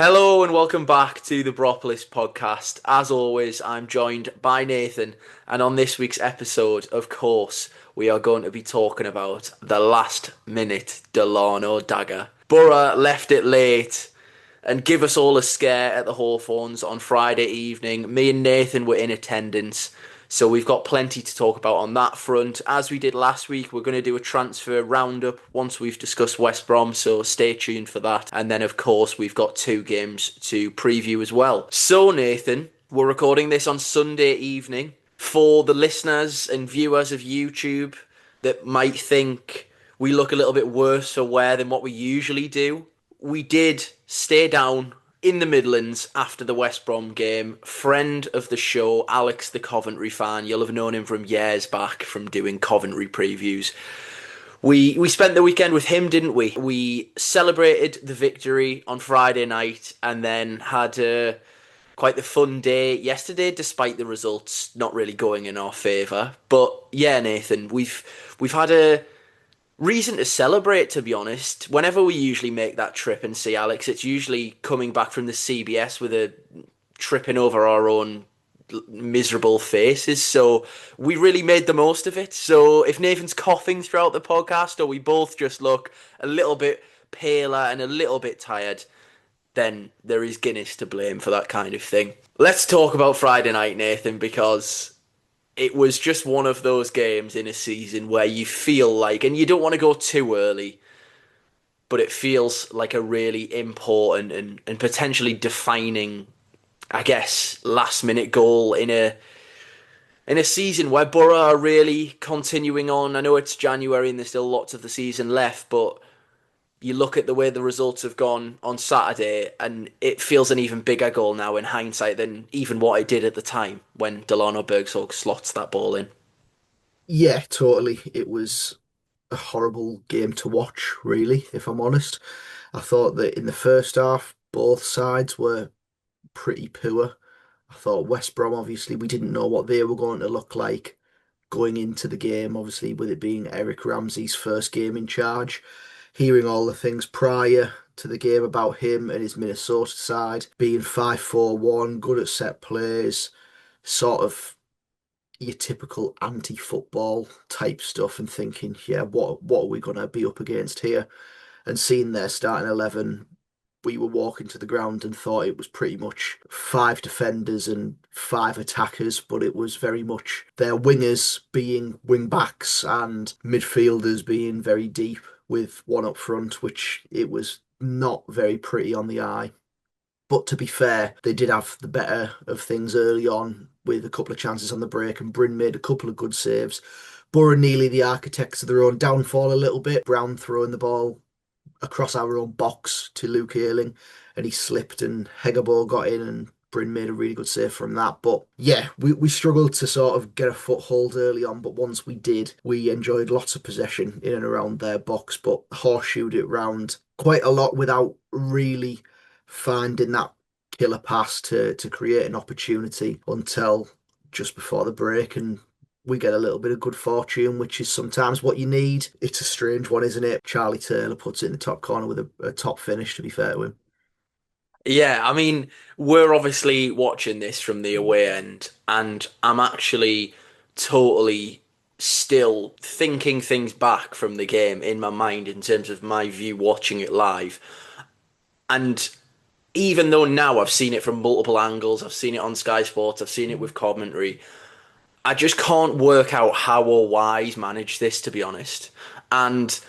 Hello and welcome back to the Boropolis podcast. As always, I'm joined by Nathan, and on this week's episode, of course, we are going to be talking about the last minute Delano dagger. Boro left it late and give us all a scare at the Hawthorns on Friday evening. Me and Nathan were in attendance, so we've got plenty to talk about on that front. As we did last week, we're going to do a transfer roundup once we've discussed West Brom, so stay tuned for that. And then, of course, we've got two games to preview as well. So, Nathan, we're recording this on Sunday evening. For the listeners and viewers of YouTube that might think we look a little bit worse for wear than what we usually do, we did stay down in the Midlands after the West Brom game. Friend of the show, Alex the Coventry fan, you'll have known him from years back from doing Coventry previews. We spent the weekend with him, didn't we? We celebrated the victory on Friday night and then had quite the fun day yesterday, despite the results not really going in our favour. But yeah, Nathan, we've had a reason to celebrate, to be honest. Whenever we usually make that trip and see Alex, it's usually coming back from the CBS with a tripping over our own miserable faces. So we really made the most of it. So if Nathan's coughing throughout the podcast or we both just look a little bit paler and a little bit tired, then there is Guinness to blame for that kind of thing. Let's talk about Friday night, Nathan, because it was just one of those games in a season where you feel like, and you don't want to go too early, but it feels like a really important and potentially defining, I guess, last minute goal in a season where Boro are really continuing on. I know it's January and there's still lots of the season left, but you look at the way the results have gone on Saturday, and it feels an even bigger goal now in hindsight than even what it did at the time when Delano Bergsorg slots that ball in. Yeah, totally. It was a horrible game to watch, really, if I'm honest. I thought that in the first half, both sides were pretty poor. I thought West Brom, obviously, we didn't know what they were going to look like going into the game, obviously, with it being Eric Ramsey's first game in charge. Hearing all the things prior to the game about him and his Minnesota side being 5-4-1, good at set plays, sort of your typical anti-football type stuff, and thinking, yeah, what are we gonna be up against here? And seeing their starting 11, we were walking to the ground and thought it was pretty much five defenders and five attackers, but it was very much their wingers being wing backs and midfielders being very deep with one up front, which it was not very pretty on the eye. But to be fair, they did have the better of things early on with a couple of chances on the break, and Bryn made a couple of good saves. Borough nearly the architects of their own downfall a little bit. Brown throwing the ball across our own box to Luke Ayling, and he slipped, and Hegabo got in, and Bryn made a really good save from that. But yeah, we struggled to sort of get a foothold early on, but once we did, we enjoyed lots of possession in and around their box, but horseshoed it round quite a lot without really finding that killer pass to create an opportunity until just before the break, and we get a little bit of good fortune, which is sometimes what you need. It's a strange one, isn't it? Charlie Taylor puts it in the top corner with a top finish, to be fair to him. Yeah, I mean, we're obviously watching this from the away end, and I'm actually totally still thinking things back from the game in my mind in terms of my view watching it live. And even though now I've seen it from multiple angles, I've seen it on Sky Sports, I've seen it with commentary, I just can't work out how or why he's managed this, to be honest. And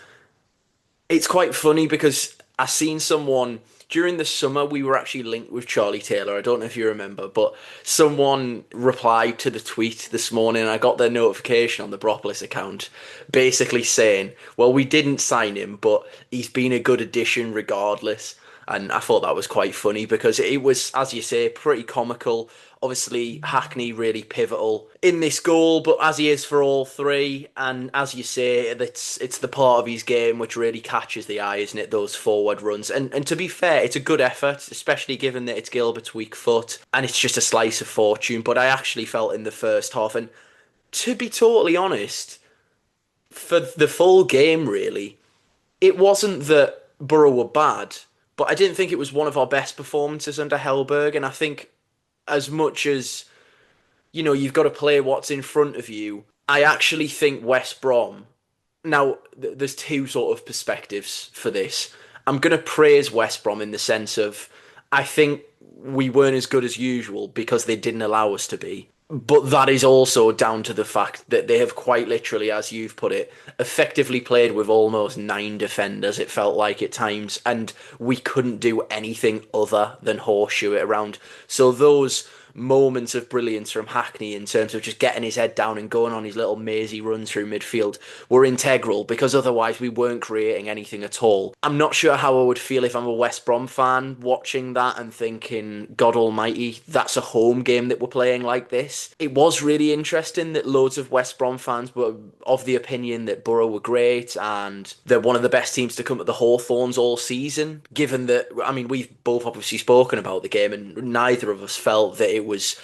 it's quite funny because I seen someone during the summer. We were actually linked with Charlie Taylor. I don't know if you remember, but someone replied to the tweet this morning. And I got their notification on the Boropolis account, basically saying, "Well, we didn't sign him, but he's been a good addition regardless." And I thought that was quite funny because it was, as you say, pretty comical. Obviously, Hackney really pivotal in this goal, but as he is for all three, and as you say, it's the part of his game which really catches the eye, isn't it? Those forward runs, and to be fair, it's a good effort, especially given that it's Gilbert's weak foot, and it's just a slice of fortune. But I actually felt in the first half, and to be totally honest, for the full game, really, it wasn't that Borough were bad, but I didn't think it was one of our best performances under Hellberg. And I think as much as, you've got to play what's in front of you, I actually think West Brom. Now, there's two sort of perspectives for this. I'm going to praise West Brom in the sense of I think we weren't as good as usual because they didn't allow us to be. But that is also down to the fact that they have quite literally, as you've put it, effectively played with almost nine defenders, it felt like at times, and we couldn't do anything other than horseshoe it around. So those moments of brilliance from Hackney in terms of just getting his head down and going on his little mazy run through midfield were integral because otherwise we weren't creating anything at all. I'm not sure how I would feel if I'm a West Brom fan watching that and thinking, God almighty, that's a home game that we're playing like this. It was really interesting that loads of West Brom fans were of the opinion that Boro were great and they're one of the best teams to come at the Hawthorns all season, given that, I mean, we've both obviously spoken about the game and neither of us felt that it was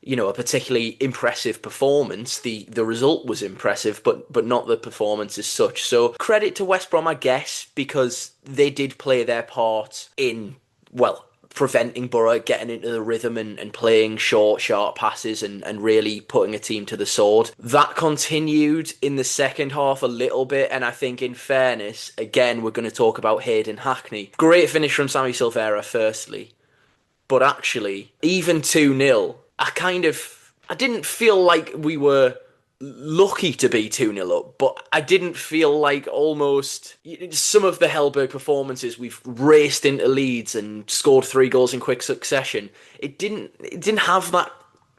a particularly impressive performance. The result was impressive, but not the performance as such. So credit to West Brom, I guess, because they did play their part in, well, preventing Borough getting into the rhythm and playing short, sharp passes and really putting a team to the sword. That continued in the second half a little bit, and I think in fairness, again, we're going to talk about Hayden Hackney. Great finish from Sammy Silvera, firstly. But actually, even 2-0, I didn't feel like we were lucky to be 2-0 up, but I didn't feel like almost some of the Hellberg performances we've raced into leads and scored three goals in quick succession. It didn't have that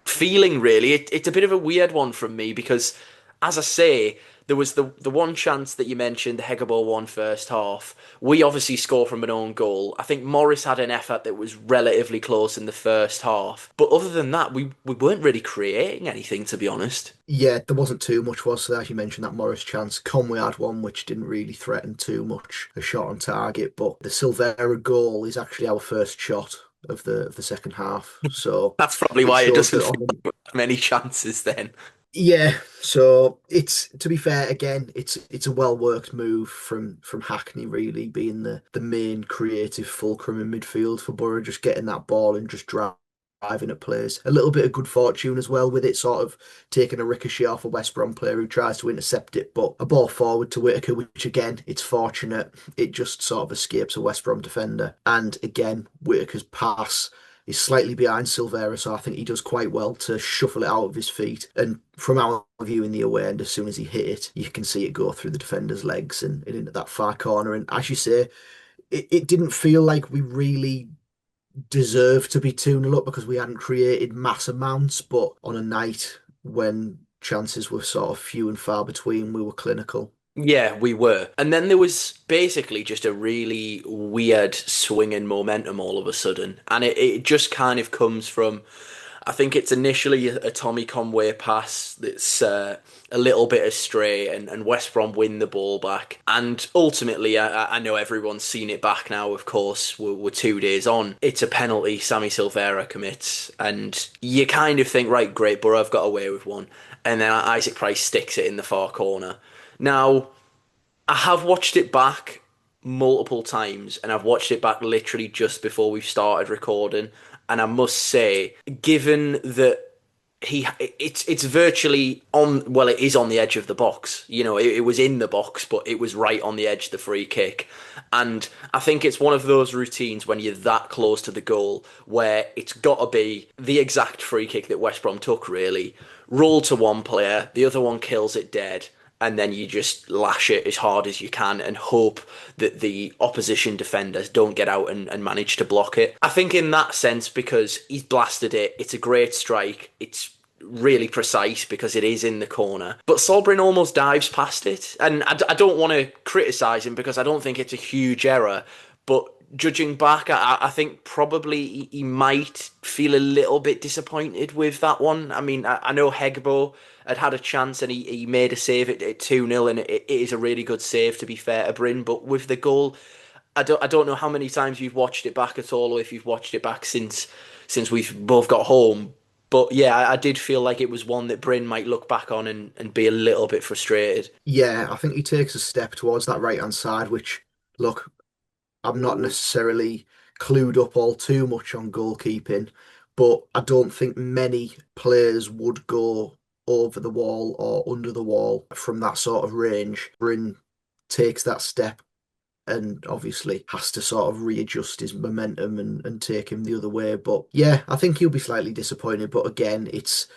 feeling really. It's a bit of a weird one from me because, as I say, there was the one chance that you mentioned, the Hegebo one first half. We obviously score from an own goal. I think Morris had an effort that was relatively close in the first half. But other than that, we weren't really creating anything, to be honest. Yeah, there wasn't too much, was there? As you mentioned, that Morris chance. Conway had one which didn't really threaten too much, a shot on target, but the Silvera goal is actually our first shot of the second half. So That's probably it why it shows doesn't that feel on like many chances then. yeah, so it's to be fair, again, it's a well worked move from Hackney really being the main creative fulcrum in midfield for Borough, just getting that ball and just driving at players. A little bit of good fortune as well with it, sort of taking a ricochet off a West Brom player who tries to intercept it, but a ball forward to Whitaker, which again, it's fortunate, it just sort of escapes a West Brom defender. And again, Whitaker's pass. He's slightly behind Silvera, so I think he does quite well to shuffle it out of his feet. And from our view in the away end, as soon as he hit it, you can see it go through the defender's legs and into that far corner. And as you say, it didn't feel like we really deserved to be 2-0 up because we hadn't created mass amounts, but on a night when chances were sort of few and far between, we were clinical. Yeah, we were. And then there was basically just a really weird swing in momentum all of a sudden. And it just kind of comes from, I think it's initially a Tommy Conway pass that's a little bit astray and West Brom win the ball back. And ultimately, I know everyone's seen it back now, of course, we're 2 days on. It's a penalty Sammy Silvera commits. And you kind of think, right, great, Borough have got away with one. And then Isaac Price sticks it in the far corner. Now, I have watched it back multiple times, and I've watched it back literally just before we've started recording. And I must say, given that it's virtually on, well, it is on the edge of the box. It was in the box, but it was right on the edge of the free kick. And I think it's one of those routines when you're that close to the goal where it's got to be the exact free kick that West Brom took, really. Roll to one player, the other one kills it dead, and then you just lash it as hard as you can and hope that the opposition defenders don't get out and manage to block it. I think in that sense, because he's blasted it, it's a great strike. It's really precise because it is in the corner. But Solbrin almost dives past it. And I don't want to criticise him because I don't think it's a huge error. But judging back, I think probably he might feel a little bit disappointed with that one. I mean, I know Hegbo had a chance and he made a save at 2-0 and it is a really good save to be fair to Bryn, but with the goal, I don't know how many times you've watched it back at all or if you've watched it back since we've both got home. But yeah, I did feel like it was one that Bryn might look back on and be a little bit frustrated. Yeah, I think he takes a step towards that right hand side, which, look, I'm not necessarily clued up all too much on goalkeeping, but I don't think many players would go over the wall or under the wall from that sort of range. Bryn takes that step and obviously has to sort of readjust his momentum and take him the other way. But yeah, I think he'll be slightly disappointed. But again, it's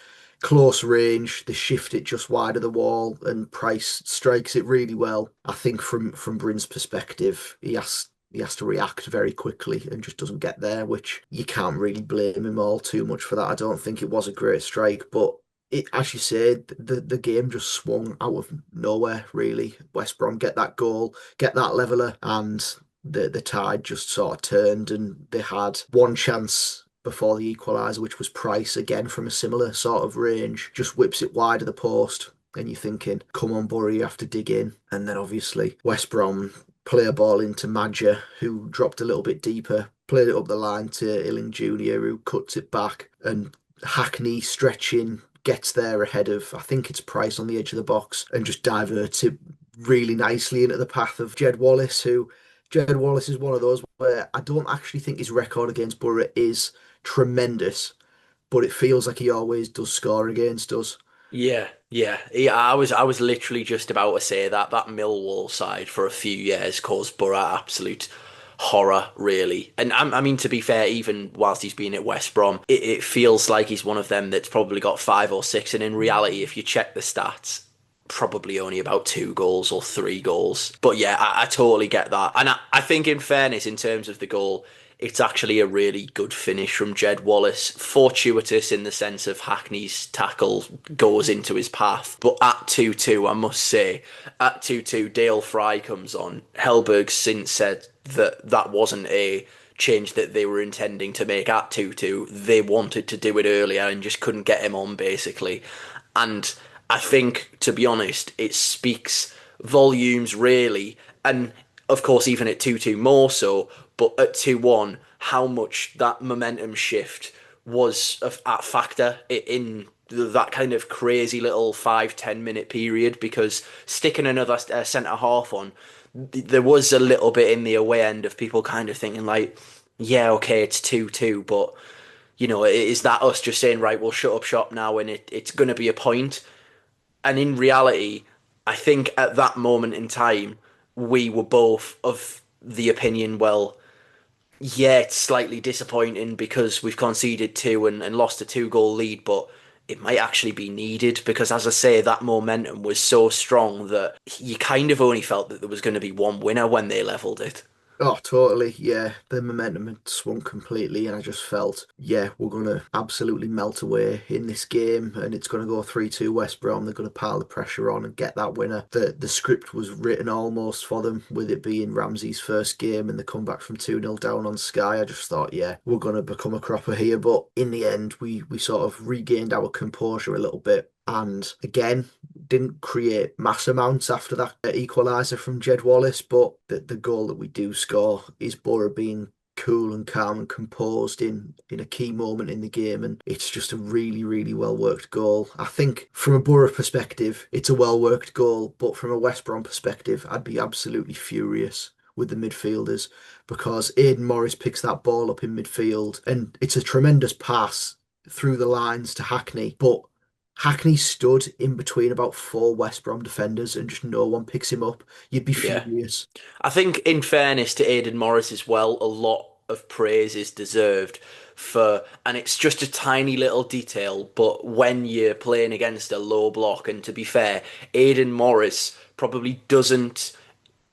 close range. They shift it just wide of the wall, and Price strikes it really well. I think from Bryn's perspective, he has to react very quickly and just doesn't get there, which you can't really blame him all too much for that. I don't think it was a great strike, but it, as you said, the game just swung out of nowhere, really. West Brom get that goal, get that leveller, and the tide just sort of turned, and they had one chance before the equaliser, which was Price again from a similar sort of range, just whips it wide of the post. And you're thinking, come on, Boro, you have to dig in. And then obviously West Brom play a ball into Madger, who dropped a little bit deeper, played it up the line to Illing Jr., who cuts it back, and Hackney stretching gets there ahead of, I think it's Price on the edge of the box, and just diverts it really nicely into the path of Jed Wallace, who Jed Wallace is one of those where I don't actually think his record against Borough is tremendous, but it feels like he always does score against us. Yeah. I was literally just about to say that Millwall side for a few years caused Borough absolute horror, really. And I mean, to be fair, even whilst he's been at West Brom, it feels like he's one of them that's probably got five or six. And in reality, if you check the stats, probably only about 2 goals or 3 goals. But yeah, I totally get that. And I think, in fairness, in terms of the goal, it's actually a really good finish from Jed Wallace. Fortuitous in the sense of Hackney's tackle goes into his path. But at 2-2, I must say, at 2-2, Dale Fry comes on. Hellberg's since said that that wasn't a change that they were intending to make at 2-2. They wanted to do it earlier and just couldn't get him on, basically. And I think, to be honest, it speaks volumes, really. And of course, even at 2-2 more so, but at 2-1, how much that momentum shift was a factor in that kind of crazy little 5-10 minute period, because sticking another centre half on, there was a little bit in the away end of people kind of thinking, like, yeah, okay, it's 2-2, but is that us just saying, right, we'll shut up shop now and it's going to be a point? And in reality, I think at that moment in time, we were both of the opinion, well, yeah, it's slightly disappointing because we've conceded two and lost a 2 goal lead, but it might actually be needed because, as I say, that momentum was so strong that you kind of only felt that there was going to be one winner when they levelled it. Oh, totally. Yeah, the momentum had swung completely, and I just felt, yeah, we're going to absolutely melt away in this game, and it's going to go 3-2 West Brom. They're going to pile the pressure on and get that winner. The script was written almost for them, with it being Ramsey's first game and the comeback from 2-0 down on Sky. I just thought, yeah, we're going to become a cropper here. But in the end, we sort of regained our composure a little bit. And again, didn't create mass amounts after that equaliser from Jed Wallace, but the goal that we do score is Boro being cool and calm and composed in a key moment in the game, and it's just a really, really well worked goal. I think from a Boro perspective, it's a well worked goal, but from a West Brom perspective, I'd be absolutely furious with the midfielders because Aidan Morris picks that ball up in midfield, and it's a tremendous pass through the lines to Hackney, but Hackney stood in between about four West Brom defenders and just no one picks him up. You'd be Yeah. furious. I think, in fairness to Aidan Morris as well, a lot of praise is deserved and it's just a tiny little detail, but when you're playing against a low block, and to be fair, Aidan Morris probably doesn't.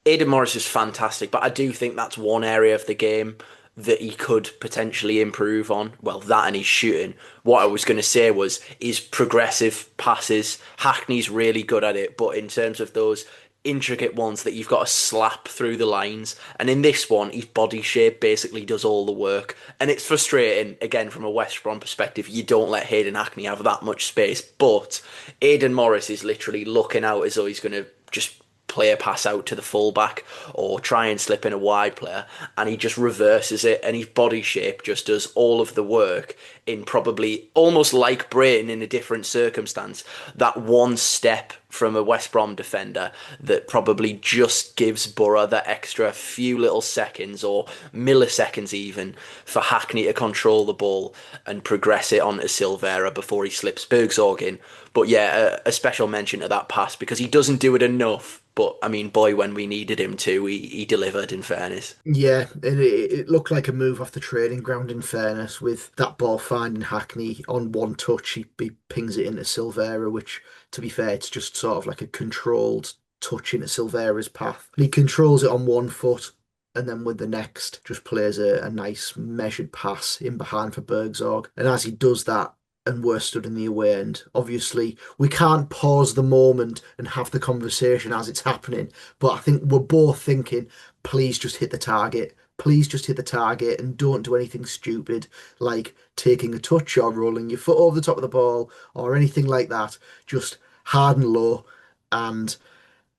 Aidan Morris is fantastic, but I do think that's one area of the game that he could potentially improve on. Well, that and his shooting. What I was going to say was his progressive passes. Hackney's really good at it, but in terms of those intricate ones that you've got to slap through the lines, and in this one, his body shape basically does all the work. And it's frustrating, again, from a West Brom perspective, you don't let Hayden Hackney have that much space, but Aidan Morris is literally looking out as though he's going to just play a pass out to the fullback or try and slip in a wide player, and he just reverses it, and his body shape just does all of the work in probably almost like Britain in a different circumstance. That one step from a West Brom defender that probably just gives Boro that extra few little seconds or milliseconds even for Hackney to control the ball and progress it onto Silvera before he slips Bergzorg in. But yeah, a special mention to that pass because he doesn't do it enough. But I mean, boy, when we needed him to, he delivered in fairness. Yeah, and it looked like a move off the training ground, in fairness, with that ball finding Hackney on one touch. He pings it into Silvera, which, to be fair, it's just sort of like a controlled touch into Silvera's path. And he controls it on one foot, and then with the next, just plays a nice measured pass in behind for Bergzorg. And as he does that, and we're stood in the away end, obviously, we can't pause the moment and have the conversation as it's happening. But I think we're both thinking, please just hit the target. Please just hit the target and don't do anything stupid like taking a touch or rolling your foot over the top of the ball or anything like that. Just hard and low. And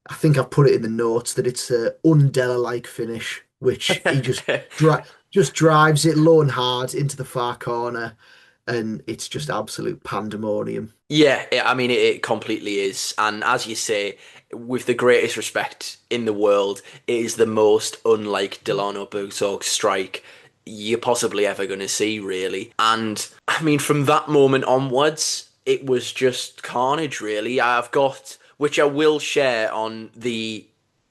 I think I've put it in the notes that it's a Undella-like finish, which he just drives it low and hard into the far corner, and it's just absolute pandemonium. Yeah, I mean, it completely is. And as you say, with the greatest respect in the world, it is the most unlike Delano Bergsorg's strike you're possibly ever going to see, really. And I mean, from that moment onwards, it was just carnage, really. I've got, which I will share on the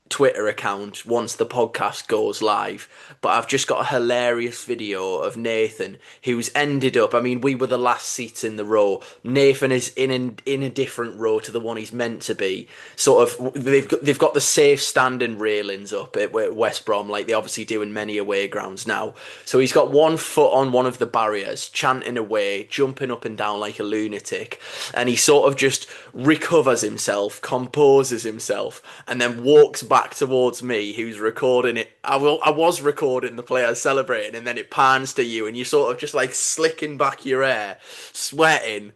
Twitter account once the podcast goes live. But I've just got a hilarious video of Nathan, who's ended up. I mean, we were the last seats in the row. Nathan is in a different row to the one he's meant to be. Sort of, they've got the safe standing railings up at West Brom, like they obviously do in many away grounds now. So he's got one foot on one of the barriers, chanting away, jumping up and down like a lunatic, and he sort of just recovers himself, composes himself, and then walks back towards me, who's recording it. I was recording the players celebrating, and then it pans to you, and you're sort of just like slicking back your hair, sweating,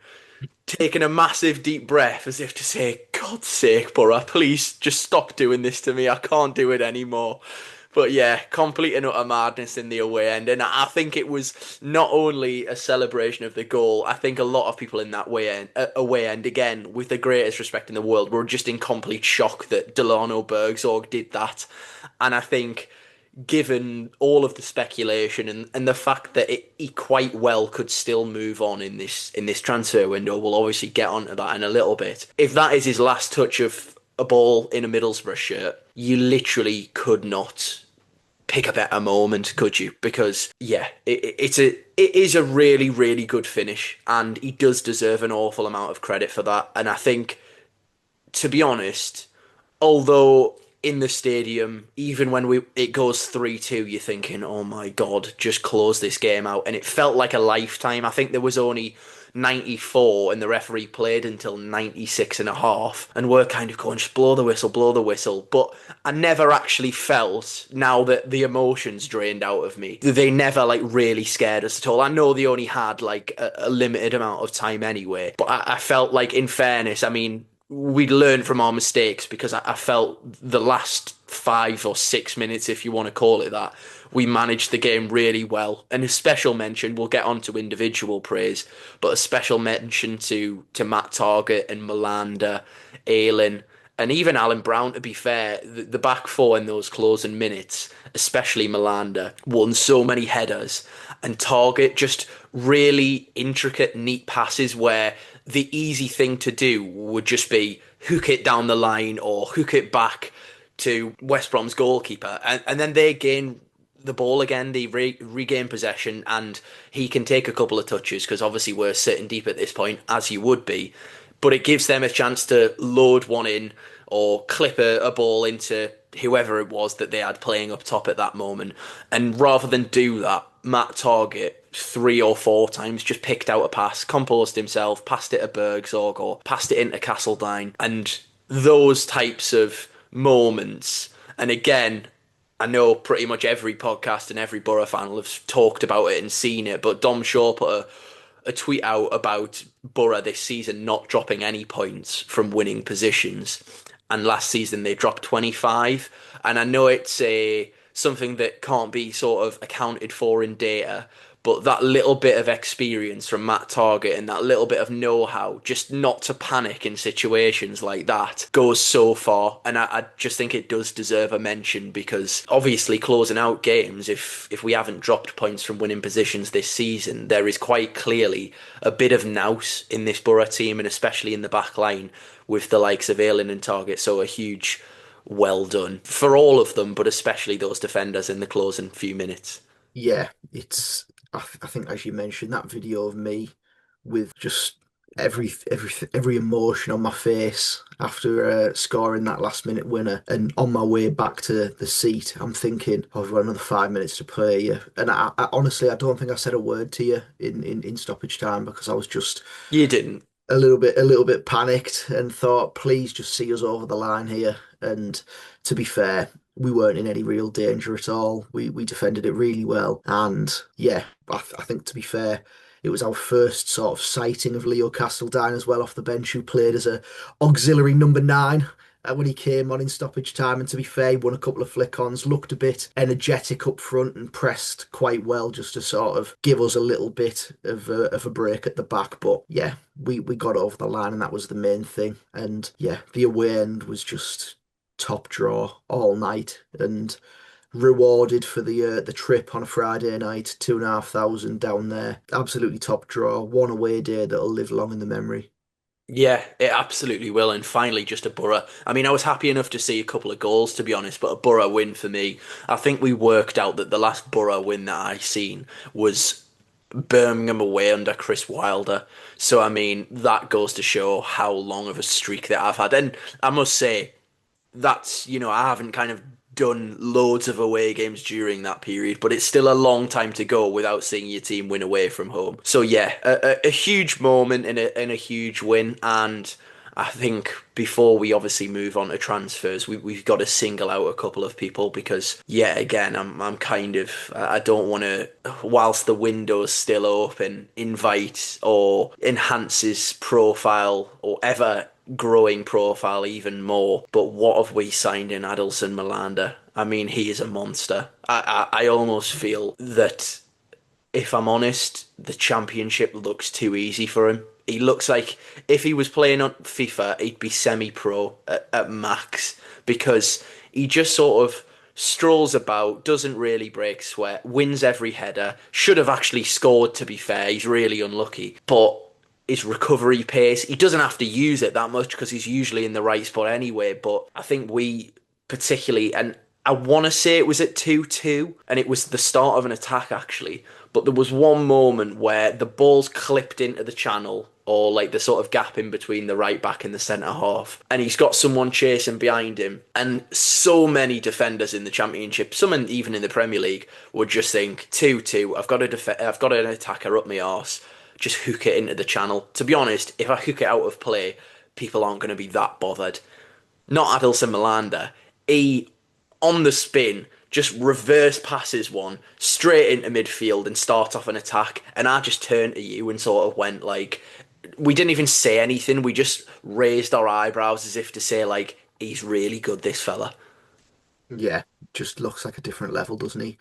taking a massive deep breath as if to say, God's sake, Borough, please just stop doing this to me. I can't do it anymore. But yeah, complete and utter madness in the away end. And I think it was not only a celebration of the goal, I think a lot of people in that away end, again, with the greatest respect in the world, were just in complete shock that Delano Bergzorg did that. And I think, given all of the speculation and the fact that he quite well could still move on in this transfer window, we'll obviously get onto that in a little bit. If that is his last touch of a ball in a Middlesbrough shirt, you literally could not pick a better moment, could you? Because yeah, it is a really, really good finish, and he does deserve an awful amount of credit for that. And I think, to be honest, although in the stadium, even when it goes 3-2, you're thinking, oh my God, just close this game out. And it felt like a lifetime. I think there was only 94 and the referee played until 96 and a half. And we're kind of going, just blow the whistle, blow the whistle. But I never actually felt, now that the emotions drained out of me, they never like really scared us at all. I know they only had like a limited amount of time anyway. But I felt like, in fairness, I mean, we'd learn from our mistakes, because I felt the last 5 or 6 minutes, if you want to call it that, we managed the game really well. And a special mention, we'll get on to individual praise, but a special mention to Matt Targett and Malanda, Ayling, and even Alan Brown, to be fair. The back four in those closing minutes, especially Malanda, won so many headers, and Targett just really intricate, neat passes where the easy thing to do would just be hook it down the line or hook it back to West Brom's goalkeeper. And then they gain the ball again, they regain possession, and he can take a couple of touches, because obviously we're sitting deep at this point, as you would be. But it gives them a chance to load one in or clip a ball into whoever it was that they had playing up top at that moment. And rather than do that, Matt Targett 3 or 4 times just picked out a pass, composed himself, passed it to Bergzorg or passed it into Castledine. And those types of moments, and again, I know pretty much every podcast and every Borough fan will have talked about it and seen it, but Dom Shaw put a tweet out about Borough this season not dropping any points from winning positions. And last season they dropped 25. And I know it's something that can't be sort of accounted for in data, but that little bit of experience from Matt Target and that little bit of know-how, just not to panic in situations like that, goes so far. And I just think it does deserve a mention because obviously closing out games, if we haven't dropped points from winning positions this season, there is quite clearly a bit of nous in this Boro team and especially in the back line with the likes of Ayling and Target. So a huge well done for all of them, but especially those defenders in the closing few minutes. Yeah, I think as you mentioned, that video of me with just every emotion on my face after scoring that last minute winner, and on my way back to the seat, I'm thinking, "Oh, we've got another 5 minutes to play." Yeah, and I honestly, I don't think I said a word to you in stoppage time because I was just You didn't. a little bit panicked and thought, please just see us over the line here. And to be fair, we weren't in any real danger at all. We defended it really well. And yeah, I think to be fair, it was our first sort of sighting of Leo Castledine as well off the bench, who played as a auxiliary number nine. When he came on in stoppage time, and to be fair, he won a couple of flick-ons, looked a bit energetic up front and pressed quite well just to sort of give us a little bit of a break at the back. But yeah, we got over the line and that was the main thing. And yeah, the away end was just top draw all night and rewarded for the trip on a Friday night, 2,500 down there. Absolutely top draw. One away day that'll live long in the memory. Yeah, it absolutely will. And finally, just a Borough. I mean, I was happy enough to see a couple of goals, to be honest, but a Borough win for me. I think we worked out that the last Borough win that I seen was Birmingham away under Chris Wilder. So, I mean, that goes to show how long of a streak that I've had. And I must say, I haven't kind of done loads of away games during that period, but it's still a long time to go without seeing your team win away from home. So yeah, a huge moment and a huge win. And I think before we obviously move on to transfers, we've got to single out a couple of people because yeah, again, I'm kind of I don't want to, whilst the window's still open, invite or enhance his profile or ever growing profile even more. But what have we signed in Adelson Malander? I mean, he is a monster. I almost feel that, if I'm honest, the championship looks too easy for him. He looks like if he was playing on FIFA, he'd be semi-pro at max because he just sort of strolls about, doesn't really break sweat, wins every header. Should have actually scored, to be fair. He's really unlucky. But his recovery pace, he doesn't have to use it that much because he's usually in the right spot anyway. But I think we particularly, and I want to say it was at 2-2, and it was the start of an attack actually. But there was one moment where the ball's clipped into the channel, or like the sort of gap in between the right back and the centre half, and he's got someone chasing behind him. And so many defenders in the Championship, some even in the Premier League, would just think 2-2. I've got an attacker up my arse. Just hook it into the channel. To be honest, if I hook it out of play, people aren't going to be that bothered. Not Adelson Malander. He, on the spin, just reverse passes one straight into midfield and start off an attack. And I just turned to you and sort of went like, we didn't even say anything. We just raised our eyebrows as if to say like, he's really good, this fella. Yeah, just looks like a different level, doesn't he?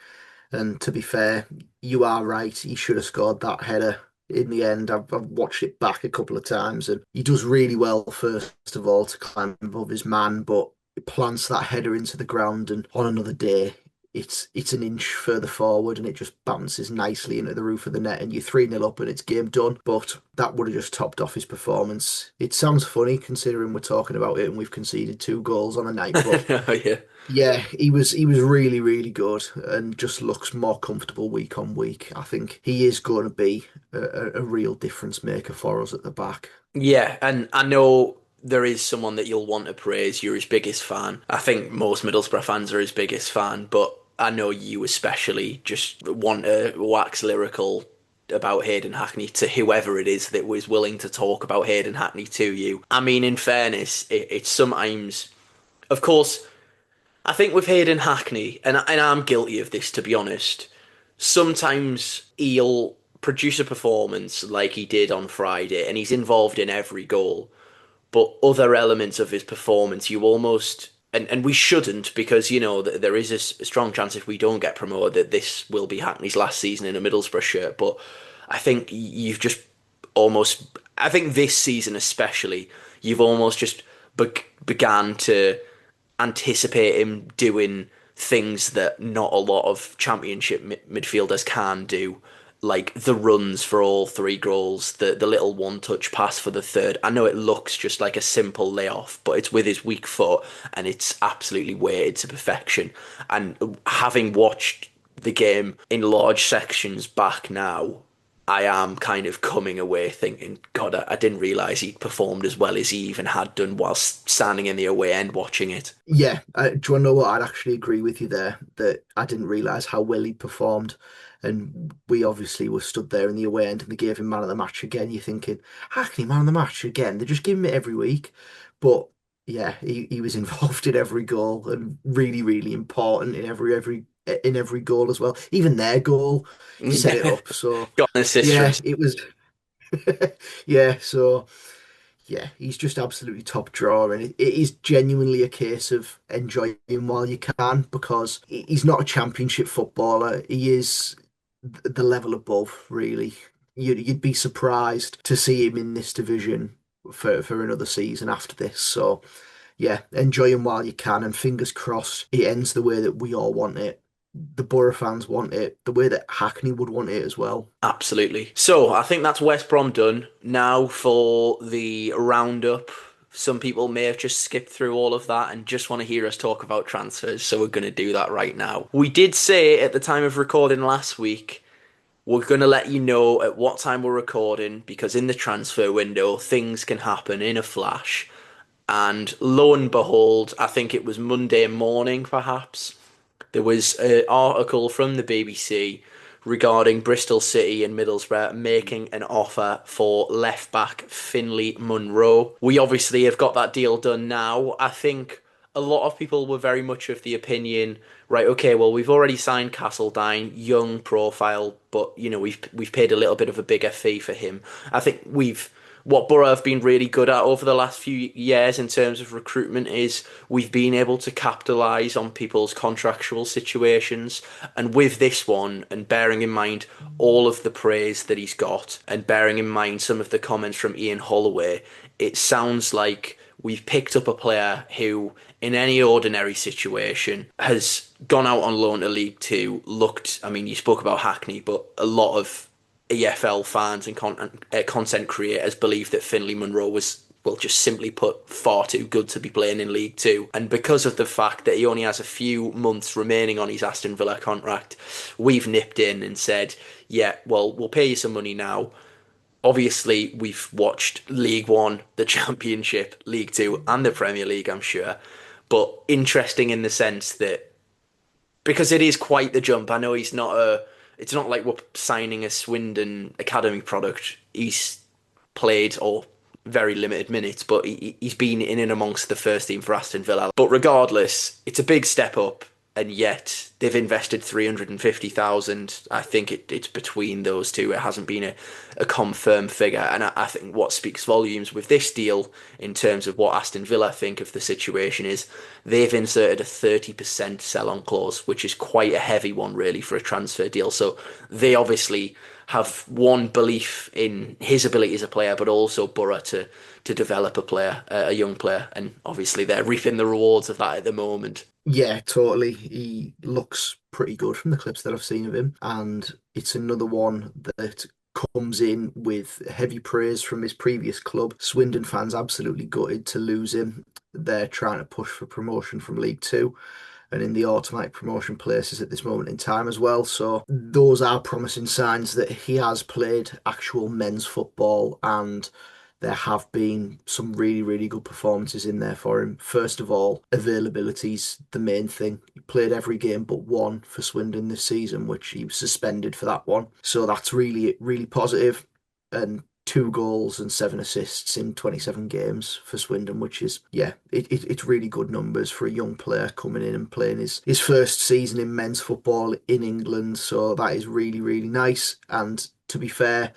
And to be fair, you are right. He should have scored that header in the end. I've watched it back a couple of times and he does really well, first of all, to climb above his man, but it plants that header into the ground and on another day, it's an inch further forward and it just bounces nicely into the roof of the net and you're 3-0 up and it's game done. But that would have just topped off his performance. It sounds funny considering we're talking about it and we've conceded 2 goals on a night, but Yeah. yeah, he was really, really good and just looks more comfortable week on week. I think he is going to be a real difference maker for us at the back. Yeah, and I know there is someone that you'll want to praise. You're his biggest fan. I think most Middlesbrough fans are his biggest fan, but I know you especially just want to wax lyrical about Hayden Hackney to whoever it is that was willing to talk about Hayden Hackney to you. I mean, in fairness, it's sometimes, of course, I think with Hayden Hackney, and I'm guilty of this to be honest, sometimes he'll produce a performance like he did on Friday, and he's involved in every goal. But other elements of his performance, you almost and we shouldn't, because there is a strong chance if we don't get promoted that this will be Hackney's last season in a Middlesbrough shirt. But I think you've just almost, I think this season especially, you've almost just began to anticipate him doing things that not a lot of championship midfielders can do, like the runs for all three goals, the little one touch pass for the third. I know it looks just like a simple layoff, but it's with his weak foot and it's absolutely weighted to perfection. And having watched the game in large sections back now, I am kind of coming away thinking, God, I didn't realise he'd performed as well as he even had done whilst standing in the away end watching it. Yeah, do you want to know what? I'd actually agree with you there that I didn't realise how well he performed. And we obviously were stood there in the away end and they gave him man of the match again. You're thinking, how can he man of the match again? They just give him it every week. But yeah, he was involved in every goal and really, really important in every goal as well. Even their goal, he set it up. So Got an assist from yeah, it was yeah, so yeah, he's just absolutely top drawer, and it is genuinely a case of enjoy him while you can because he's not a championship footballer. He is the level above, really. You'd be surprised to see him in this division for another season after this. So yeah, enjoy him while you can, and fingers crossed it ends the way that we all want it. The Borough fans want it, the way that Hackney would want it as well. Absolutely. So I think that's West Brom done. Now for the roundup. Some people may have just skipped through all of that and just want to hear us talk about transfers, so we're going to do that right now. We did say at the time of recording last week, we're going to let you know at what time we're recording because in the transfer window, things can happen in a flash. And lo and behold, I think it was Monday morning perhaps, there was an article from the BBC regarding Bristol City and Middlesbrough making an offer for left back Finley Munro. We obviously have got that deal done now. I think a lot of people were very much of the opinion, right, okay, well we've already signed Castledine, young profile, but we've paid a little bit of a bigger fee for him. I think we've what Borough have been really good at over the last few years in terms of recruitment is we've been able to capitalise on people's contractual situations. And with this one, and bearing in mind all of the praise that he's got, and bearing in mind some of the comments from Ian Holloway, it sounds like we've picked up a player who, in any ordinary situation, has gone out on loan to League Two, looked, I mean, you spoke about Hackney, but a lot of EFL fans and content creators believe that Finley Munro was, well, just simply put, far too good to be playing in League Two. And because of the fact that he only has a few months remaining on his Aston Villa contract, we've nipped in and said, yeah, well, we'll pay you some money now. Obviously, we've watched League One, the Championship, League Two, and the Premier League, I'm sure. But interesting in the sense that because it is quite the jump. I know he's not a. It's not like we're signing a Swindon Academy product. He's played or very limited minutes, but he's been in and amongst the first team for Aston Villa. But regardless, it's a big step up, and yet they've invested 350,000. I think it's between those two. It hasn't been a confirmed figure, and I think what speaks volumes with this deal in terms of what Aston Villa think of the situation is they've inserted a 30% sell-on clause, which is quite a heavy one really for a transfer deal. So they obviously have one belief in his ability as a player, but also Borough to develop a player, a young player, and obviously they're reaping the rewards of that at the moment. Yeah, totally. He looks pretty good from the clips that I've seen of him, and it's another one that comes in with heavy praise from his previous club. Swindon fans absolutely gutted to lose him. They're trying to push for promotion from League Two and in the automatic promotion places at this moment in time as well. So those are promising signs that he has played actual men's football and there have been some really, really good performances in there for him. First of all, availability's the main thing. He played every game but one for Swindon this season, which he was suspended for that one. So that's really, really positive. And 2 goals and 7 assists in 27 games for Swindon, which is, yeah, it's really good numbers for a young player coming in and playing his first season in men's football in England. So that is really, really nice. And to be fair,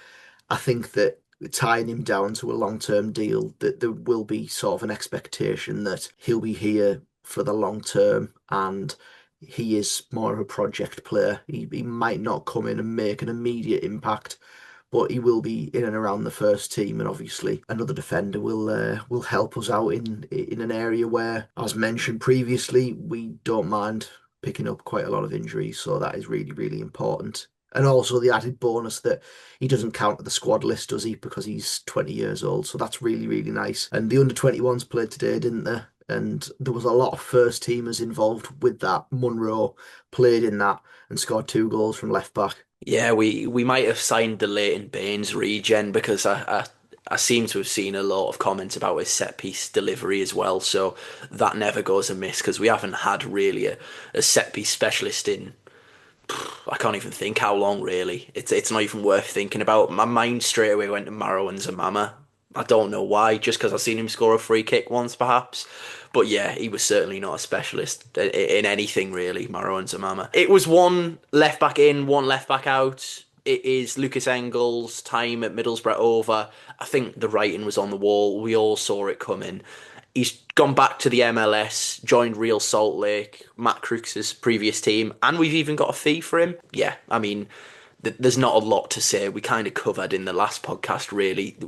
I think that tying him down to a long-term deal, that there will be sort of an expectation that he'll be here for the long term, and he is more of a project player. He might not come in and make an immediate impact, but he will be in and around the first team, and obviously another defender will help us out in an area where, as mentioned previously, we don't mind picking up quite a lot of injuries, so that is really, really important. And also the added bonus that he doesn't count at the squad list, does he? Because he's 20 years old, so that's really, really nice. And the under-21s played today, didn't they? And there was a lot of first teamers involved with that. Munro played in that and scored 2 goals from left back. Yeah, we might have signed the Leighton Baines regen because I seem to have seen a lot of comments about his set piece delivery as well. So that never goes amiss because we haven't had really a set piece specialist in I can't even think how long really. It's not even worth thinking about. My mind straight away went to Maro and Zamama. I don't know why, just because I've seen him score a free kick once perhaps. But yeah, he was certainly not a specialist in anything really, Maro and Zamama. It was one left back in, one left back out. It is Lucas Engels' time at Middlesbrough over. I think the writing was on the wall. We all saw it coming. He's gone back to the MLS, joined Real Salt Lake, Matt Crooks' previous team, and we've even got a fee for him. Yeah, I mean, there's not a lot to say. We kind of covered in the last podcast, really.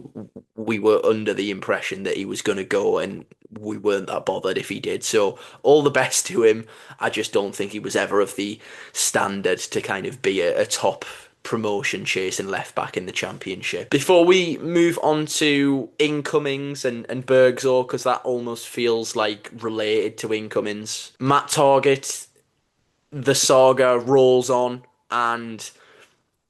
We were under the impression that he was going to go, and we weren't that bothered if he did. So, all the best to him. I just don't think he was ever of the standard to kind of be a top promotion chasing left back in the championship. Before we move on to incomings and Bergzor, because that almost feels like related to incomings, Matt Target, the saga rolls on, and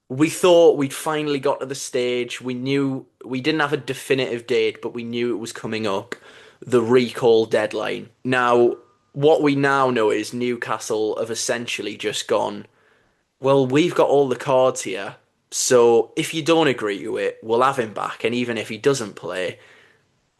we thought we'd finally got to the stage. We knew we didn't have a definitive date, but we knew it was coming up, the recall deadline. Now, what we now know is Newcastle have essentially just gone, well, we've got all the cards here, so if you don't agree to it, we'll have him back. And even if he doesn't play,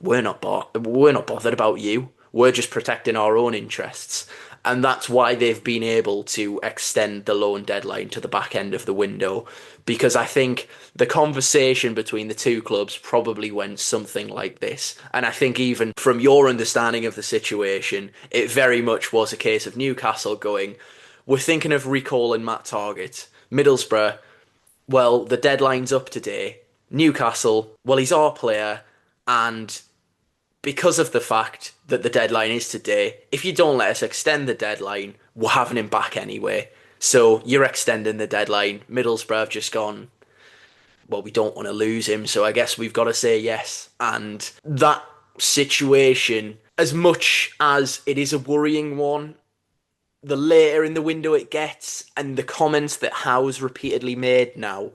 we're not bothered about you. We're just protecting our own interests. And that's why they've been able to extend the loan deadline to the back end of the window. Because I think the conversation between the two clubs probably went something like this. And I think even from your understanding of the situation, it very much was a case of Newcastle going, we're thinking of recalling Matt Target. Middlesbrough, well, the deadline's up today. Newcastle, well, he's our player. And because of the fact that the deadline is today, if you don't let us extend the deadline, we're having him back anyway. So you're extending the deadline. Middlesbrough have just gone, well, we don't want to lose him, so I guess we've got to say yes. And that situation, as much as it is a worrying one, the later in the window it gets, and the comments that Howe's repeatedly made now,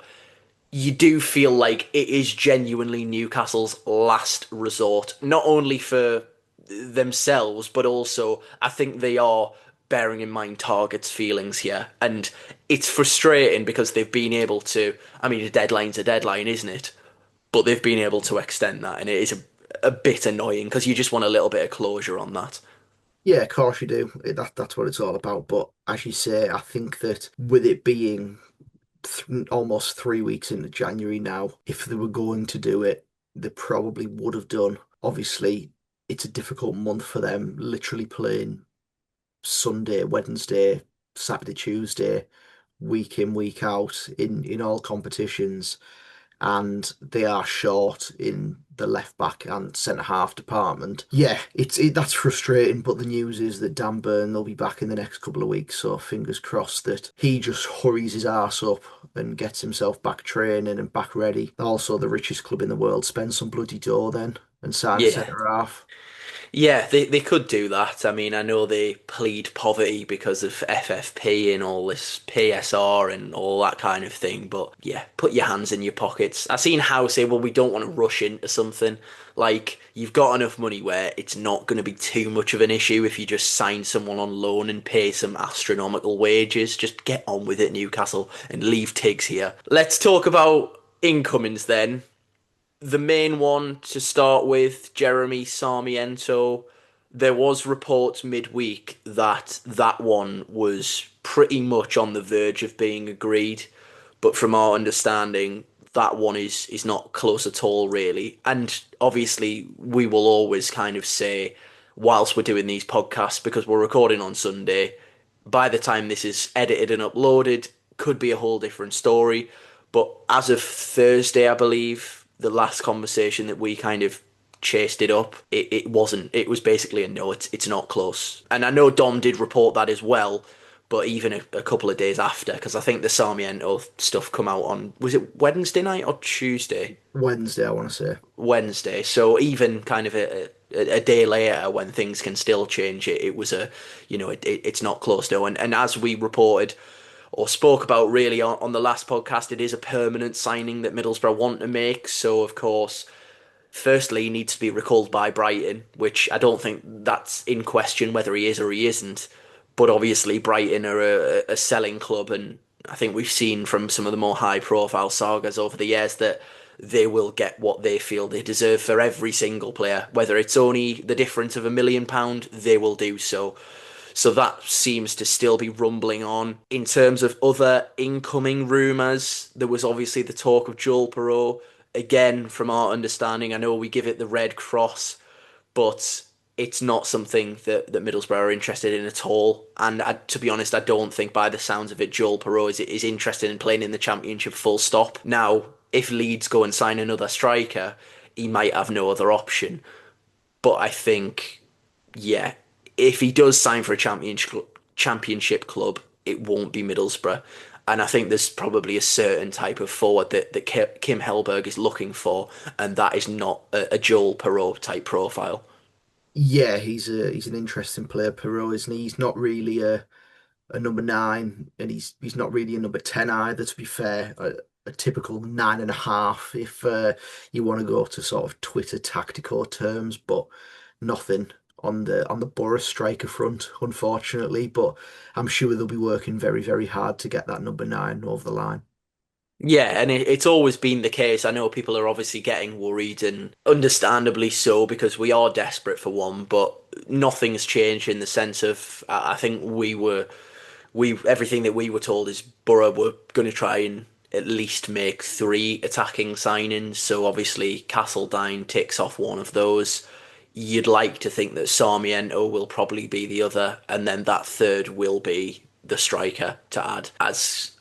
you do feel like it is genuinely Newcastle's last resort, not only for themselves, but also I think they are bearing in mind Target's feelings here. And it's frustrating because they've been able to, I mean, a deadline's a deadline, isn't it? But they've been able to extend that, and it is a bit annoying because you just want a little bit of closure on that. Yeah, of course you do. That's what it's all about. But as you say, I think that with it being almost 3 weeks into January now, if they were going to do it, they probably would have done. Obviously, it's a difficult month for them, literally playing Sunday, Wednesday, Saturday, Tuesday, week in, week out in all competitions, and they are short in the left back and centre half department. Yeah, that's frustrating, but the news is that Dan Burn will be back in the next couple of weeks, so fingers crossed that he just hurries his arse up and gets himself back training and back ready. Also, the richest club in the world, spend some bloody dough then and sign a Yeah. centre half. Yeah, they could do that. I mean, I know they plead poverty because of FFP and all this PSR and all that kind of thing, but yeah, put your hands in your pockets. I seen Howe say, well, we don't want to rush into something. Like, you've got enough money where it's not going to be too much of an issue if you just sign someone on loan and pay some astronomical wages. Just get on with it, Newcastle, and leave Tiggs here. Let's talk about incomings then. The main one to start with, Jeremy Sarmiento. There was reports midweek that that one was pretty much on the verge of being agreed, but from our understanding, that one is not close at all, really. And obviously, we will always kind of say, whilst we're doing these podcasts because we're recording on Sunday. By the time this is edited and uploaded, could be a whole different story. But as of Thursday, I believe, the last conversation that we kind of chased it up, it wasn't. It was basically a no, it's not close. And I know Dom did report that as well, but even a couple of days after, because I think the Sarmiento stuff come out on, was it Wednesday night or Tuesday? Wednesday, I want to say. Wednesday. So even kind of a day later, when things can still change, it was it's not close though. And as we reported or spoke about really on the last podcast, it is a permanent signing that Middlesbrough want to make. So of course, firstly, he needs to be recalled by Brighton, which I don't think that's in question whether he is or he isn't. But obviously, Brighton are a selling club, and I think we've seen from some of the more high-profile sagas over the years that they will get what they feel they deserve for every single player. Whether it's only the difference of £1 million, they will do so. So that seems to still be rumbling on. In terms of other incoming rumours, there was obviously the talk of Joel Perot. Again, from our understanding, I know we give it the Red Cross, but it's not something that Middlesbrough are interested in at all. And to be honest, I don't think by the sounds of it, Joel Perot is interested in playing in the Championship full stop. Now, if Leeds go and sign another striker, he might have no other option. But I think, yeah, if he does sign for a championship club, it won't be Middlesbrough. And I think there's probably a certain type of forward that Kim Hellberg is looking for, and that is not a Joel Perot type profile. Yeah, he's an interesting player, Perot, isn't he? He's not really a number nine, and he's not really a number 10 either, to be fair. A typical 9.5 if you want to go to sort of Twitter tactical terms, but nothing on the Boro striker front, unfortunately. But I'm sure they'll be working very, very hard to get that number 9 over the line. Yeah, and it's always been the case. I know people are obviously getting worried, and understandably so, because we are desperate for one, but nothing's changed in the sense of I think we everything that we were told is Borough were going to try and at least make three attacking signings. So obviously Castledine ticks off one of those. You'd like to think that Sarmiento will probably be the other, and then that third will be the striker to add as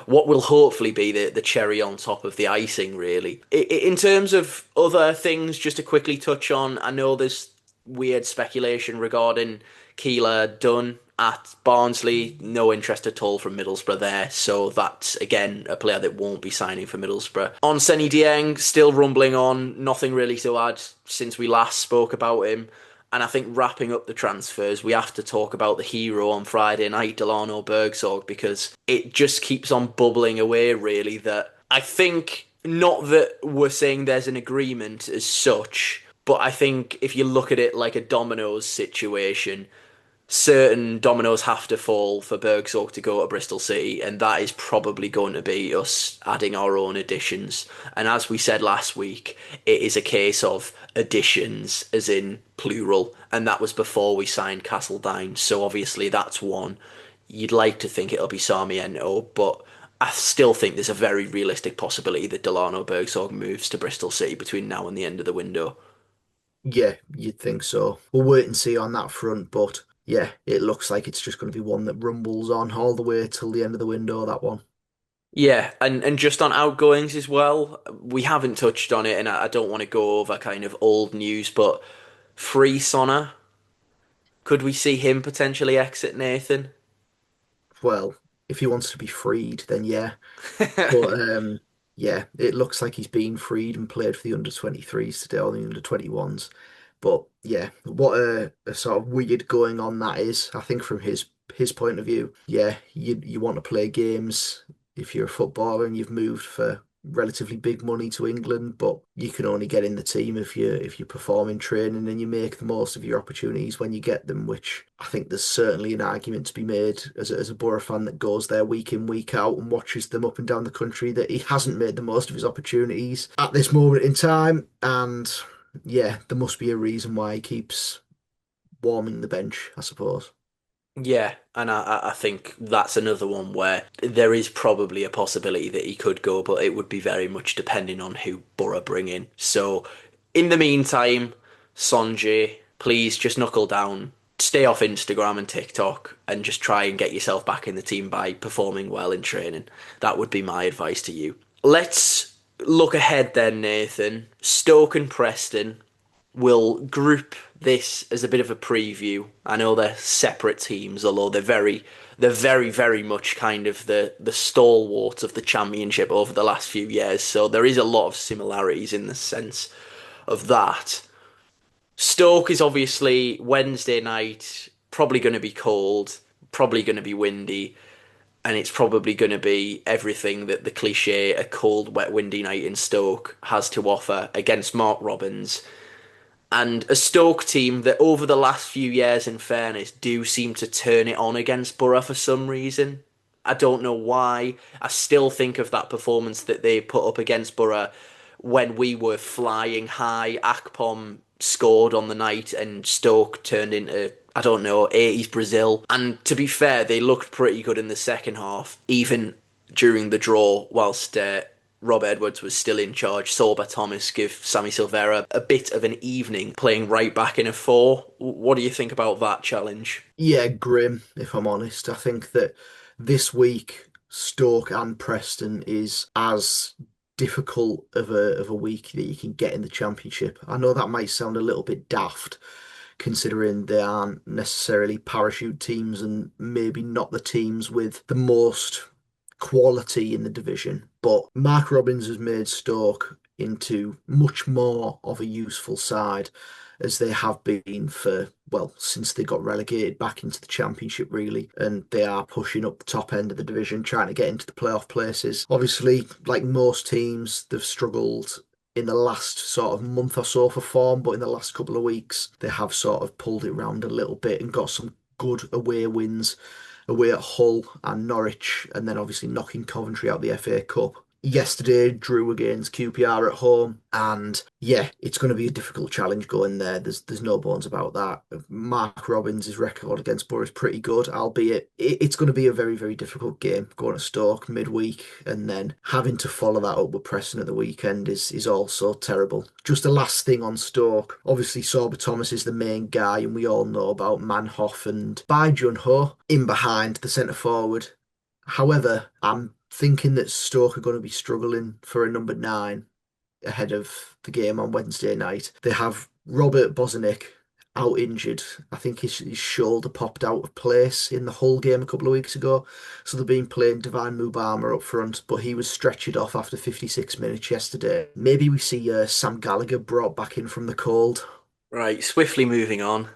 what will hopefully be the cherry on top of the icing, really. In terms of other things, just to quickly touch on, I know there's weird speculation regarding Keeler Dunn at Barnsley. No interest at all from Middlesbrough there. So that's, again, a player that won't be signing for Middlesbrough. On Seny Dieng, still rumbling on. Nothing really to add since we last spoke about him. And I think wrapping up the transfers, we have to talk about the hero on Friday night, Delano Bergsorg, because it just keeps on bubbling away, really, that I think, not that we're saying there's an agreement as such, but I think if you look at it like a dominoes situation, certain dominoes have to fall for Bergsorg to go to Bristol City, and that is probably going to be us adding our own additions. And as we said last week, it is a case of additions, as in plural, and that was before we signed Castledine. So obviously that's one. You'd like to think it'll be Sarmiento, but I still think there's a very realistic possibility that Delano Bergsorg moves to Bristol City between now and the end of the window. Yeah, you'd think so. We'll wait and see on that front, but yeah, it looks like it's just going to be one that rumbles on all the way till the end of the window, that one. Yeah, and just on outgoings as well, we haven't touched on it, and I don't want to go over kind of old news, but Free Sonner, could we see him potentially exit, Nathan? Well, if he wants to be freed, then yeah. But yeah, it looks like he's been freed and played for the under 23s today or the under 21s. But yeah, what a sort of weird going on that is. I think from his point of view, yeah, you want to play games if you're a footballer and you've moved for relatively big money to England, but you can only get in the team if you perform in training and you make the most of your opportunities when you get them, which I think there's certainly an argument to be made as a Borough fan that goes there week in, week out and watches them up and down the country that he hasn't made the most of his opportunities at this moment in time. And yeah, there must be a reason why he keeps warming the bench, I suppose. Yeah, and I think that's another one where there is probably a possibility that he could go, but it would be very much depending on who Borough bring in. So, in the meantime, Sonjay. please just knuckle down, stay off Instagram and TikTok, and just try and get yourself back in the team by performing well in training. That would be my advice to you. Let's look ahead then, Nathan. Stoke and Preston. We'll group this as a bit of a preview. I know they're separate teams, although they're very much kind of the stalwarts of the championship over the last few years. So there is a lot of similarities in the sense of that. Stoke is obviously Wednesday night, probably going to be cold, probably going to be windy, and it's probably going to be everything that the cliche a cold, wet, windy night in Stoke has to offer against Mark Robins and a Stoke team that over the last few years, in fairness, do seem to turn it on against Boro for some reason. I don't know why. I still think of that performance that they put up against Boro when we were flying high. Akpom scored on the night and Stoke turned into, I don't know, 80s Brazil. And to be fair, they looked pretty good in the second half, even during the draw, whilst Rob Edwards was still in charge. Sorba Thomas give Sammy Silvera a bit of an evening playing right back in a four. What do you think about that challenge? Yeah, grim, if I'm honest. I think that this week, Stoke and Preston is as difficult of a week that you can get in the Championship. I know that might sound a little bit daft, considering they aren't necessarily parachute teams and maybe not the teams with the most quality in the division. But Mark Robbins has made Stoke into much more of a useful side as they have been for, well, since they got relegated back into the Championship, really. And they are pushing up the top end of the division, trying to get into the playoff places. Obviously, like most teams, they've struggled in the last sort of month or so for form, but in the last couple of weeks, they have sort of pulled it round a little bit and got some good away wins away at Hull and Norwich, and then obviously knocking Coventry out the FA Cup. Yesterday, drew against QPR at home, and yeah, it's going to be a difficult challenge going there. There's no bones about that. Mark Robbins' record against Borough is pretty good, albeit it's going to be a very, very difficult game going to Stoke midweek, and then having to follow that up with Preston at the weekend is also terrible. Just a last thing on Stoke. Obviously, Sorba Thomas is the main guy, and we all know about Manhoff and Bai Jun Ho in behind the centre forward. However, I'm thinking that Stoke are going to be struggling for a number nine ahead of the game on Wednesday night. They have Robert Bozanic out injured. I think his shoulder popped out of place in the Hull game a couple of weeks ago. So they've been playing Divine Mubama up front, but he was stretchered off after 56 minutes yesterday. Maybe we see Sam Gallagher brought back in from the cold. Right, swiftly moving on.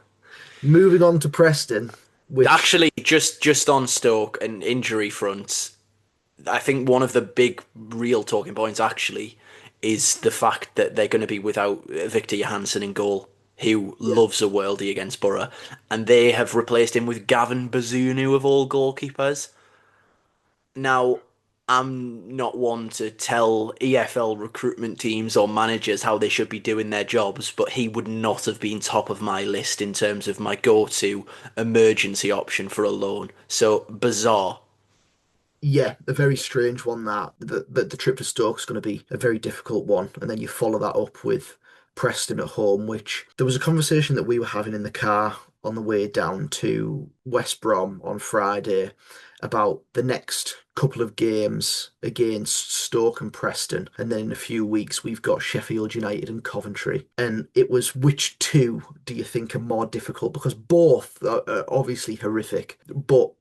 Moving on to Preston, which, Actually, just on Stoke and injury fronts, I think one of the big real talking points actually is the fact that they're going to be without Victor Johansson in goal, who yeah, loves a worldie against Borough, and they have replaced him with Gavin Bazunu of all goalkeepers. Now, I'm not one to tell EFL recruitment teams or managers how they should be doing their jobs, but he would not have been top of my list in terms of my go-to emergency option for a loan. So bizarre. yeah, a very strange one that the trip to Stoke is going to be a very difficult one, and then you follow that up with Preston at home, which there was a conversation that we were having in the car on the way down to West Brom on Friday about the next couple of games against Stoke and Preston, and then in a few weeks we've got Sheffield United and Coventry, and it was which two do you think are more difficult? Because both are obviously horrific, but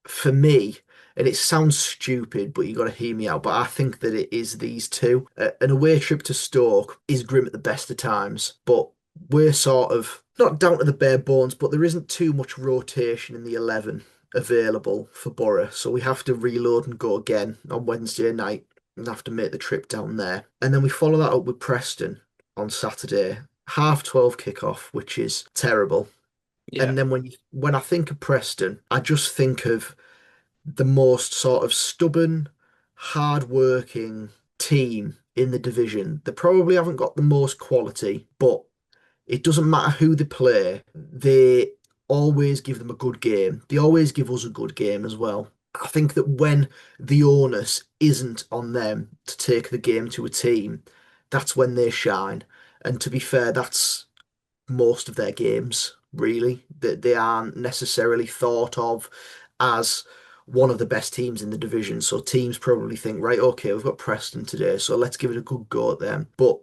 for me, and it sounds stupid, but you got to hear me out. But I think that it is these two. An away trip to Stoke is grim at the best of times, but we're sort of not down to the bare bones, but there isn't too much rotation in the 11 available for Borough. So we have to reload and go again on Wednesday night and have to make the trip down there. And then we follow that up with Preston on Saturday, half 12 kickoff, which is terrible. Yeah. And then when I think of Preston, I just think of the most sort of stubborn, hard-working team in the division. They probably haven't got the most quality, but it doesn't matter who they play. They always give them a good game. They always give us a good game as well. I think that when the onus isn't on them to take the game to a team, that's when they shine. And to be fair, that's most of their games, really. That they aren't necessarily thought of as one of the best teams in the division. So teams probably think, right, okay, we've got Preston today, so let's give it a good go at them. But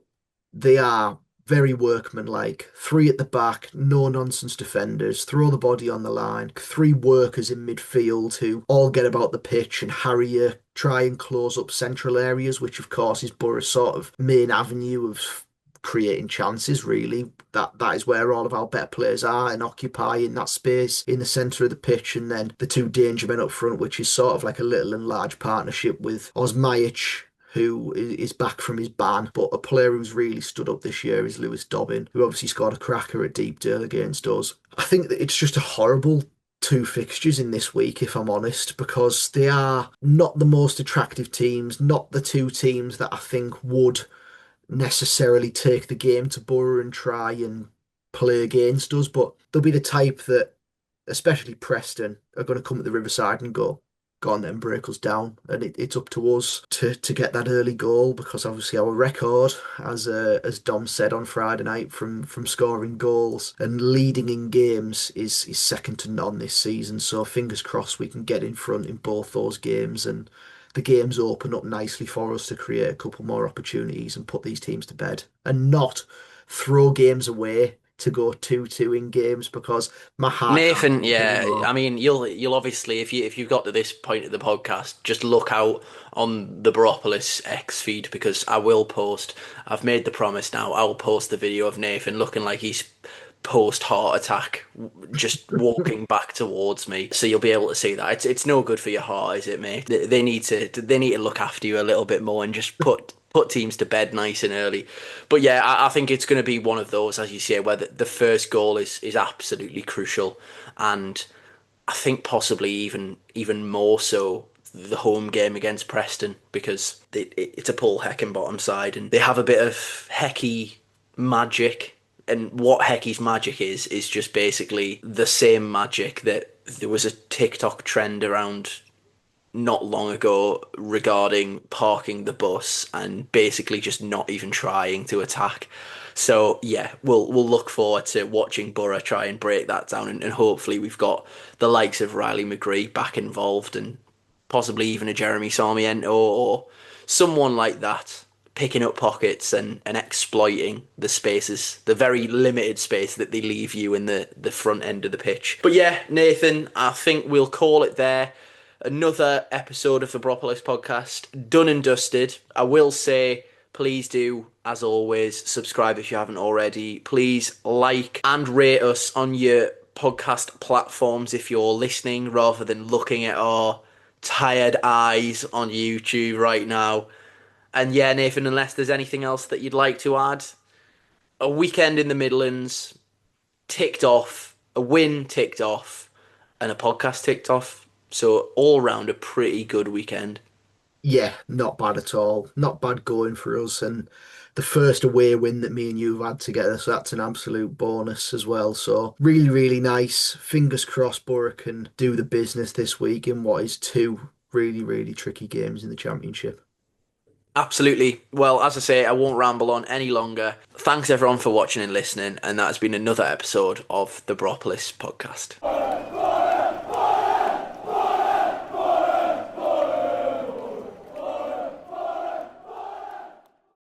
they are very workmanlike. Three at the back, no nonsense defenders, throw the body on the line, three workers in midfield who all get about the pitch and harry you, try and close up central areas, which of course is Boro's sort of main avenue of creating chances, really. That is where all of our better players are and occupying that space in the centre of the pitch. And then the two danger men up front, which is sort of like a little and large partnership with Osmajic, who is back from his ban, but a player who's really stood up this year is Lewis Dobbin, who obviously scored a cracker at Deepdale against us. I think that it's just a horrible two fixtures in this week, if I'm honest, because they are not the most attractive teams, not the two teams that I think would necessarily take the game to Borough and try and play against us, but they'll be the type that, especially Preston, are going to come at the Riverside and go on then, break us down, and it's up to us to get that early goal, because obviously our record, as Dom said on Friday night, from scoring goals and leading in games is second to none this season. So fingers crossed we can get in front in both those games, and the games open up nicely for us to create a couple more opportunities and put these teams to bed, and not throw games away to go 2-2 in games, because my heart can't Nathan, take yeah, anymore. I mean, you'll obviously, if you've got to this point of the podcast, just look out on the Boropolis X feed, because I will post. I've made the promise now. I'll post the video of Nathan looking like he's post heart attack, just walking back towards me. So you'll be able to see that. It's no good for your heart, is it, mate? They need to look after you a little bit more and just put teams to bed nice and early. But yeah, I think it's going to be one of those, as you say, where the first goal is absolutely crucial, and I think possibly even more so the home game against Preston, because it's a Paul Heckingbottom side and they have a bit of Hecky magic. And what Hecky's magic is just basically the same magic that there was a TikTok trend around not long ago regarding parking the bus and basically just not even trying to attack. So yeah, we'll look forward to watching Borough try and break that down, and hopefully we've got the likes of Riley McGree back involved, and possibly even a Jeremy Sarmiento or someone like that picking up pockets and exploiting the spaces, the very limited space that they leave you in the front end of the pitch. But yeah, Nathan, I think we'll call it there. Another episode of the Boropolis podcast done and dusted. I will say, please do, as always, subscribe if you haven't already. Please like and rate us on your podcast platforms if you're listening, rather than looking at our tired eyes on YouTube right now. And yeah, Nathan, unless there's anything else that you'd like to add, a weekend in the Midlands ticked off, a win ticked off, and a podcast ticked off. So all round a pretty good weekend. Yeah, not bad at all. Not bad going for us. And the first away win that me and you have had together. So that's an absolute bonus as well. So really, really nice. Fingers crossed Borough can do the business this week in what is two really, really tricky games in the Championship. Absolutely. Well, as I say, I won't ramble on any longer. Thanks everyone for watching and listening, and that has been another episode of the Boropolis podcast.